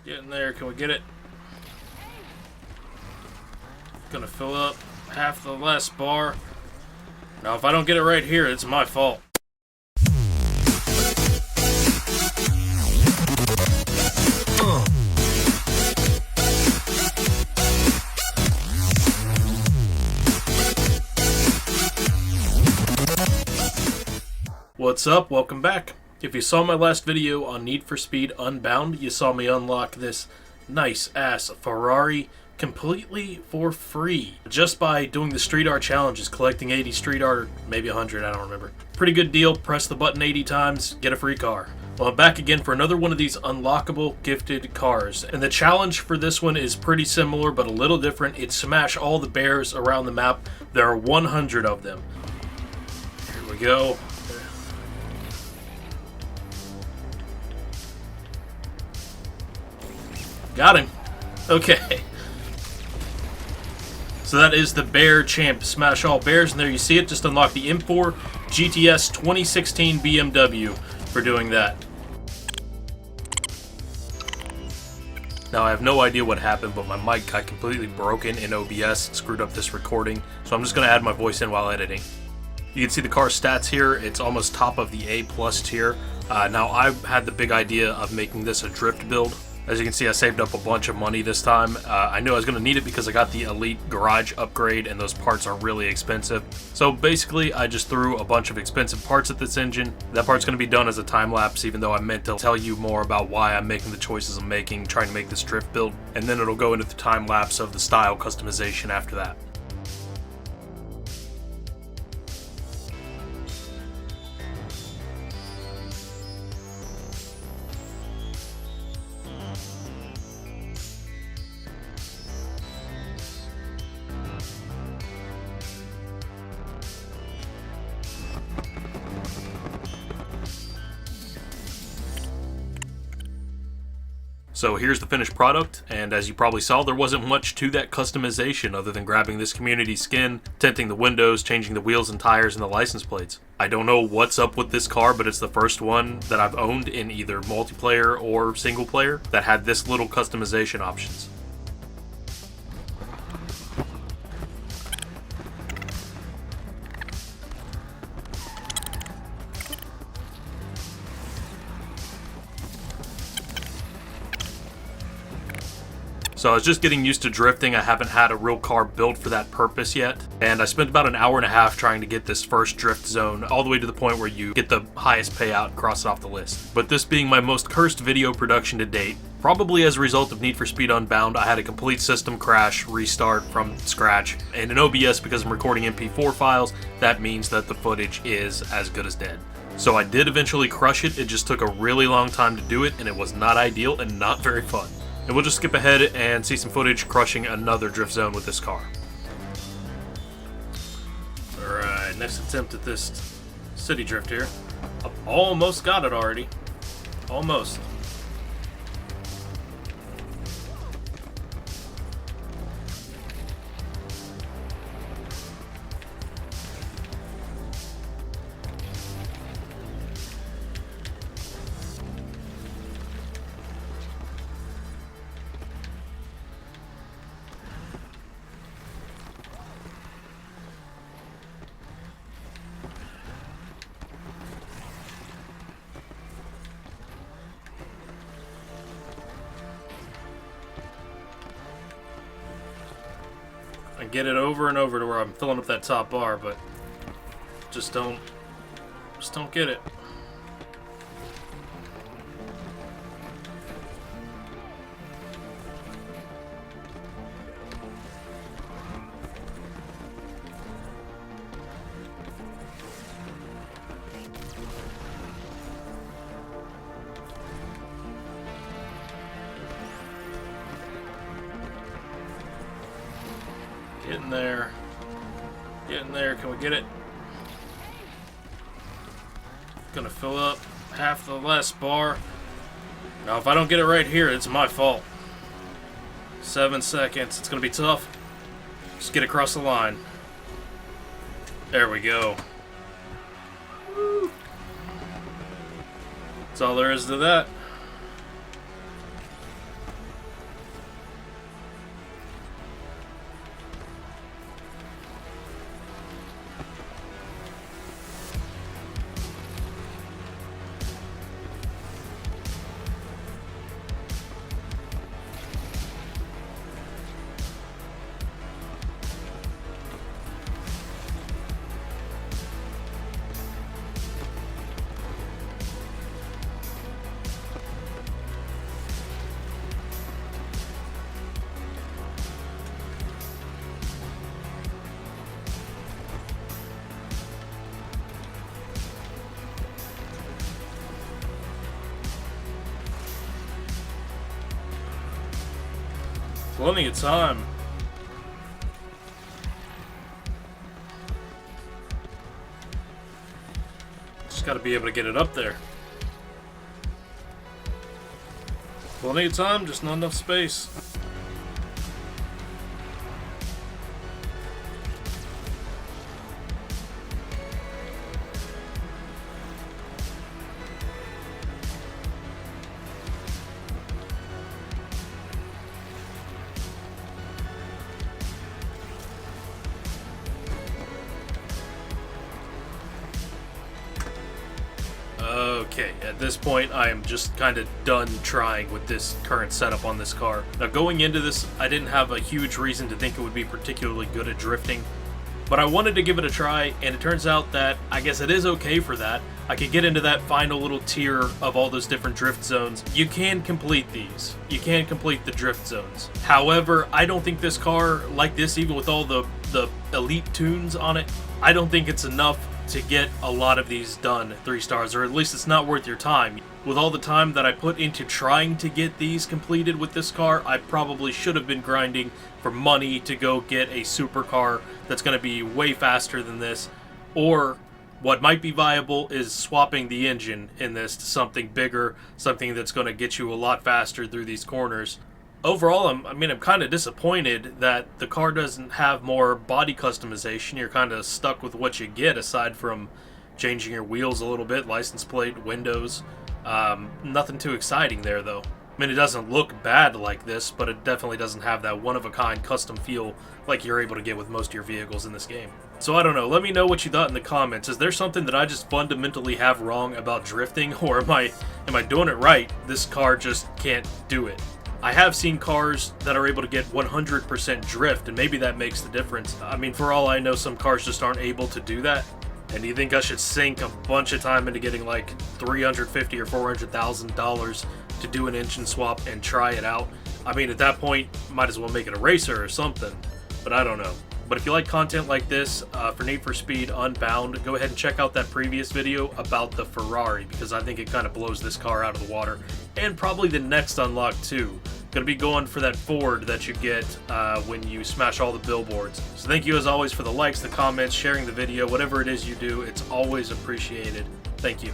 Get in there. Can we get it? Gonna fill up half the last bar. Now, if I don't get it right here, it's my fault. What's up? Welcome back. If you saw my last video on Need for Speed Unbound, you saw me unlock this nice-ass Ferrari completely for free just by doing the street art challenges, collecting 80 street art, maybe 100, I don't remember. Pretty good deal. Press the button 80 times, get a free car. Well, I'm back again for another one of these unlockable gifted cars, and the challenge for this one is pretty similar but a little different. It's smash all the bears around the map. There are 100 of them. Here we go. Got him. Okay. So that is the Bear Champ. Smash all bears, and there you see it. Just unlock the M4 GTS 2016 BMW for doing that. Now, I have no idea what happened, but my mic got completely broken in OBS, screwed up this recording, so I'm just going to add my voice in while editing. You can see the car's stats here. It's almost top of the A+ tier. Now, I had the big idea of making this a drift build. As you can see, I saved up a bunch of money this time. I knew I was going to need it because I got the Elite Garage upgrade, and those parts are really expensive. So basically, I just threw a bunch of expensive parts at this engine. That part's going to be done as a time-lapse, even though I meant to tell you more about why I'm making the choices I'm making, trying to make this drift build. And then it'll go into the time-lapse of the style customization after that. So here's the finished product, and as you probably saw, there wasn't much to that customization other than grabbing this community skin, tinting the windows, changing the wheels and tires and the license plates. I don't know what's up with this car, but it's the first one that I've owned in either multiplayer or single player that had this little customization options. So I was just getting used to drifting. I haven't had a real car built for that purpose yet. And I spent about an hour and a half trying to get this first drift zone all the way to the point where you get the highest payout and cross it off the list. But this being my most cursed video production to date, probably as a result of Need for Speed Unbound, I had a complete system crash, restart from scratch. And in OBS, because I'm recording MP4 files, that means that the footage is as good as dead. So I did eventually crush it. It just took a really long time to do it, and it was not ideal and not very fun. And we'll just skip ahead and see some footage crushing another drift zone with this car. Alright, next attempt at this city drift here. I've almost got it already. Almost. I get it over and over to where I'm filling up that top bar, but just don't get it. Get in there. Get in there. Can we get it? Gonna fill up half the last bar. Now, if I don't get it right here, it's my fault. 7 seconds. It's gonna be tough. Just get across the line. There we go. Woo. That's all there is to that. Plenty of time. Just got to be able to get it up there. Plenty of time, just not enough space. Okay, at this point I am just kind of done trying with this current setup on this car. Now going into this, I didn't have a huge reason to think it would be particularly good at drifting, but I wanted to give it a try, and it turns out that I guess it is okay for that. I could get into that final little tier of all those different drift zones. You can complete these. You can complete the drift zones. However, I don't think this car, like this, even with all the elite tunes on it, I don't think it's enough to get a lot of these done 3 stars, or at least it's not worth your time. With all the time that I put into trying to get these completed with this car, I probably should have been grinding for money to go get a supercar that's going to be way faster than this, or what might be viable is swapping the engine in this to something bigger, something that's going to get you a lot faster through these corners. Overall, I'm kind of disappointed that the car doesn't have more body customization. You're kind of stuck with what you get, aside from changing your wheels a little bit, license plate, windows. Nothing too exciting there, though. I mean, it doesn't look bad like this, but it definitely doesn't have that one-of-a-kind custom feel like you're able to get with most of your vehicles in this game. So I don't know, let me know what you thought in the comments. Is there something that I just fundamentally have wrong about drifting, or am I doing it right? This car just can't do it. I have seen cars that are able to get 100% drift, and maybe that makes the difference. I mean, for all I know, some cars just aren't able to do that. And do you think I should sink a bunch of time into getting like $350,000 or $400,000 to do an engine swap and try it out? I mean, at that point, might as well make it a racer or something. But I don't know. But if you like content like this for Need for Speed Unbound, go ahead and check out that previous video about the Ferrari, because I think it kind of blows this car out of the water. And probably the next unlock too. Gonna be going for that Ford that you get when you smash all the billboards. So thank you as always for the likes, the comments, sharing the video, whatever it is you do. It's always appreciated. Thank you.